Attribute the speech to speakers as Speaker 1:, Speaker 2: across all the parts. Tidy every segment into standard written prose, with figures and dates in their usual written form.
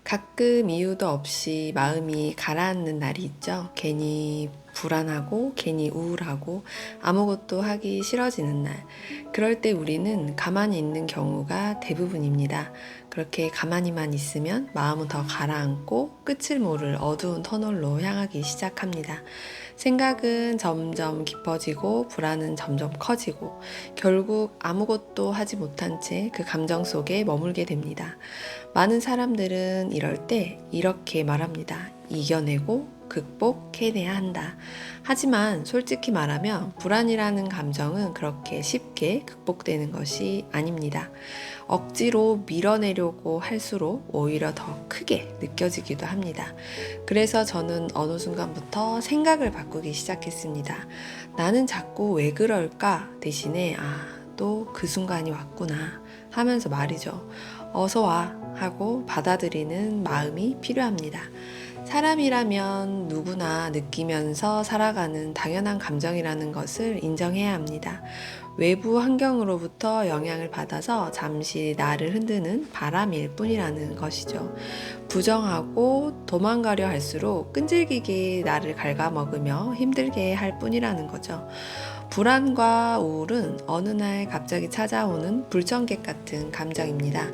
Speaker 1: 가끔 이유도 없이 마음이 가라앉는 날이 있죠. 괜히 불안하고, 괜히 우울하고, 아무것도 하기 싫어지는 날. 그럴 때 우리는 가만히 있는 경우가 대부분입니다. 그렇게 가만히만 있으면 마음은 더 가라앉고 끝을 모를 어두운 터널로 향하기 시작합니다. 생각은 점점 깊어지고, 불안은 점점 커지고, 결국 아무것도 하지 못한 채 그 감정 속에 머물게 됩니다. 많은 사람들은 이럴 때 이렇게 말합니다. 이겨내고 극복해내야 한다. 하지만 솔직히 말하면 불안이라는 감정은 그렇게 쉽게 극복되는 것이 아닙니다. 억지로 밀어내려고 할수록 오히려 더 크게 느껴지기도 합니다. 그래서 저는 어느 순간부터 생각을 바꾸기 시작했습니다. 나는 자꾸 왜 그럴까 대신에 또 그 순간이 왔구나 하면서 말이죠. 어서 와 하고 받아들이는 마음이 필요합니다. 사람이라면 누구나 느끼면서 살아가는 당연한 감정이라는 것을 인정해야 합니다. 외부 환경으로부터 영향을 받아서 잠시 나를 흔드는 바람일 뿐이라는 것이죠. 부정하고 도망가려 할수록 끈질기게 나를 갉아먹으며 힘들게 할 뿐이라는 거죠. 불안과 우울은 어느 날 갑자기 찾아오는 불청객 같은 감정입니다.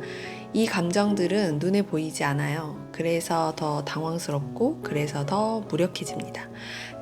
Speaker 1: 이 감정들은 눈에 보이지 않아요. 그래서 더 당황스럽고, 그래서 더 무력해집니다.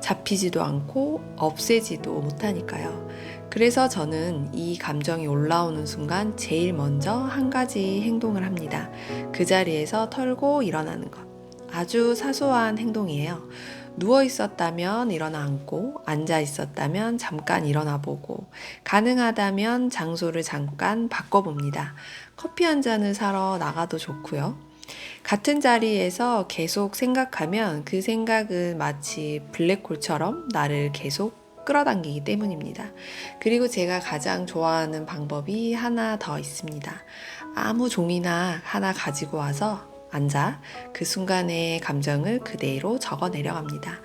Speaker 1: 잡히지도 않고, 없애지도 못하니까요. 그래서 저는 이 감정이 올라오는 순간 제일 먼저 한 가지 행동을 합니다. 그 자리에서 털고 일어나는 것. 아주 사소한 행동이에요. 누워 있었다면 일어나 앉고, 앉아 있었다면 잠깐 일어나 보고, 가능하다면 장소를 잠깐 바꿔봅니다. 커피 한 잔을 사러 나가도 좋고요. 같은 자리에서 계속 생각하면 그 생각은 마치 블랙홀처럼 나를 계속 끌어당기기 때문입니다. 그리고 제가 가장 좋아하는 방법이 하나 더 있습니다. 아무 종이나 하나 가지고 와서 앉아 그 순간의 감정을 그대로 적어 내려갑니다.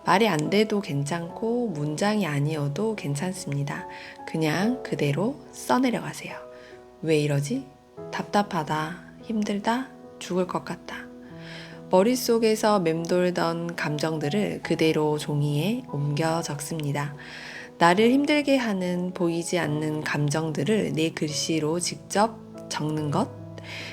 Speaker 1: 말이 안 돼도 괜찮고 문장이 아니어도 괜찮습니다. 그냥 그대로 써 내려가세요. 왜 이러지? 답답하다, 힘들다, 죽을 것 같다. 머릿속에서 맴돌던 감정들을 그대로 종이에 옮겨 적습니다. 나를 힘들게 하는 보이지 않는 감정들을 내 글씨로 직접 적는 것,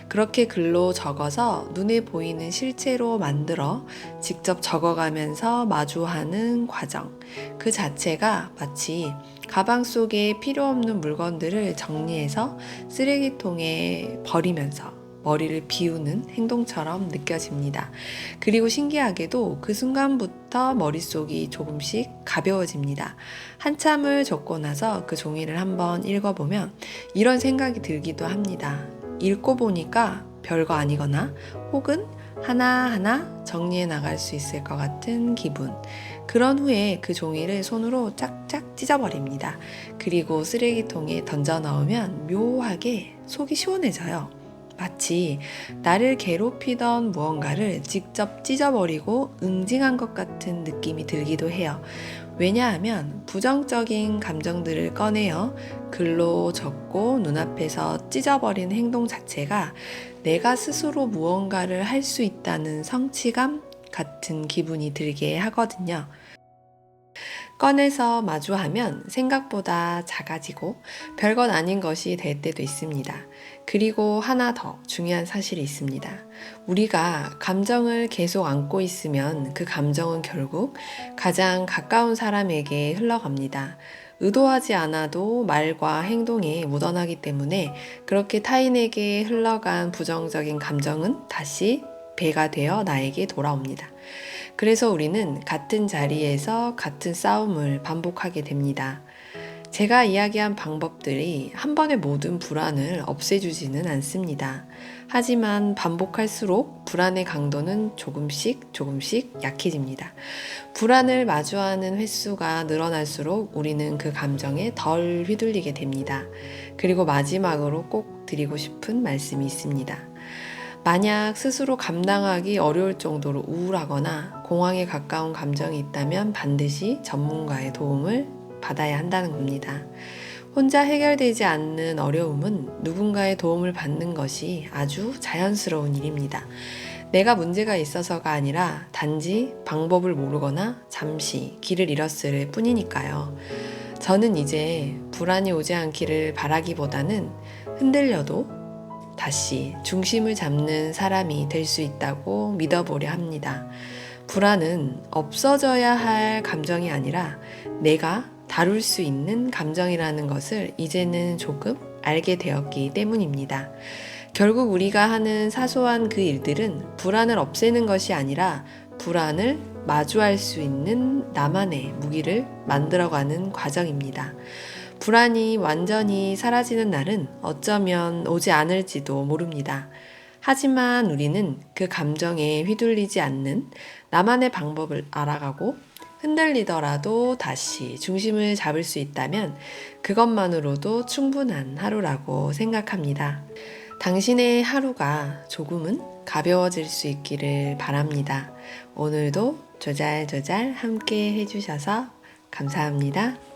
Speaker 1: 그렇게 글로 적어서 눈에 보이는 실체로 만들어 직접 적어가면서 마주하는 과정. 그 자체가 마치 가방 속에 필요 없는 물건들을 정리해서 쓰레기통에 버리면서 머리를 비우는 행동처럼 느껴집니다. 그리고 신기하게도 그 순간부터 머릿속이 조금씩 가벼워집니다. 한참을 적고 나서 그 종이를 한번 읽어보면 이런 생각이 들기도 합니다. 읽고 보니까 별거 아니거나 혹은 하나하나 정리해 나갈 수 있을 것 같은 기분. 그런 후에 그 종이를 손으로 짝짝 찢어버립니다. 그리고 쓰레기통에 던져 넣으면 묘하게 속이 시원해져요. 마치 나를 괴롭히던 무언가를 직접 찢어버리고 응징한 것 같은 느낌이 들기도 해요. 왜냐하면 부정적인 감정들을 꺼내어 글로 적고 눈앞에서 찢어버린 행동 자체가 내가 스스로 무언가를 할 수 있다는 성취감 같은 기분이 들게 하거든요. 꺼내서 마주하면 생각보다 작아지고 별것 아닌 것이 될 때도 있습니다. 그리고 하나 더 중요한 사실이 있습니다. 우리가 감정을 계속 안고 있으면 그 감정은 결국 가장 가까운 사람에게 흘러갑니다. 의도하지 않아도 말과 행동에 묻어나기 때문에 그렇게 타인에게 흘러간 부정적인 감정은 다시 배가 되어 나에게 돌아옵니다. 그래서 우리는 같은 자리에서 같은 싸움을 반복하게 됩니다. 제가 이야기한 방법들이 한 번에 모든 불안을 없애주지는 않습니다. 하지만 반복할수록 불안의 강도는 조금씩 약해집니다. 불안을 마주하는 횟수가 늘어날수록 우리는 그 감정에 덜 휘둘리게 됩니다. 그리고 마지막으로 꼭 드리고 싶은 말씀이 있습니다. 만약 스스로 감당하기 어려울 정도로 우울하거나 공황에 가까운 감정이 있다면 반드시 전문가의 도움을 받아야 한다는 겁니다. 혼자 해결되지 않는 어려움은 누군가의 도움을 받는 것이 아주 자연스러운 일입니다. 내가 문제가 있어서가 아니라 단지 방법을 모르거나 잠시 길을 잃었을 뿐이니까요. 저는 이제 불안이 오지 않기를 바라기보다는 흔들려도 다시 중심을 잡는 사람이 될 수 있다고 믿어보려 합니다. 불안은 없어져야 할 감정이 아니라 내가 다룰 수 있는 감정이라는 것을 이제는 조금 알게 되었기 때문입니다. 결국 우리가 하는 사소한 그 일들은 불안을 없애는 것이 아니라 불안을 마주할 수 있는 나만의 무기를 만들어가는 과정입니다. 불안이 완전히 사라지는 날은 어쩌면 오지 않을지도 모릅니다. 하지만 우리는 그 감정에 휘둘리지 않는 나만의 방법을 알아가고 흔들리더라도 다시 중심을 잡을 수 있다면 그것만으로도 충분한 하루라고 생각합니다. 당신의 하루가 조금은 가벼워질 수 있기를 바랍니다. 오늘도 조잘조잘 함께 해주셔서 감사합니다.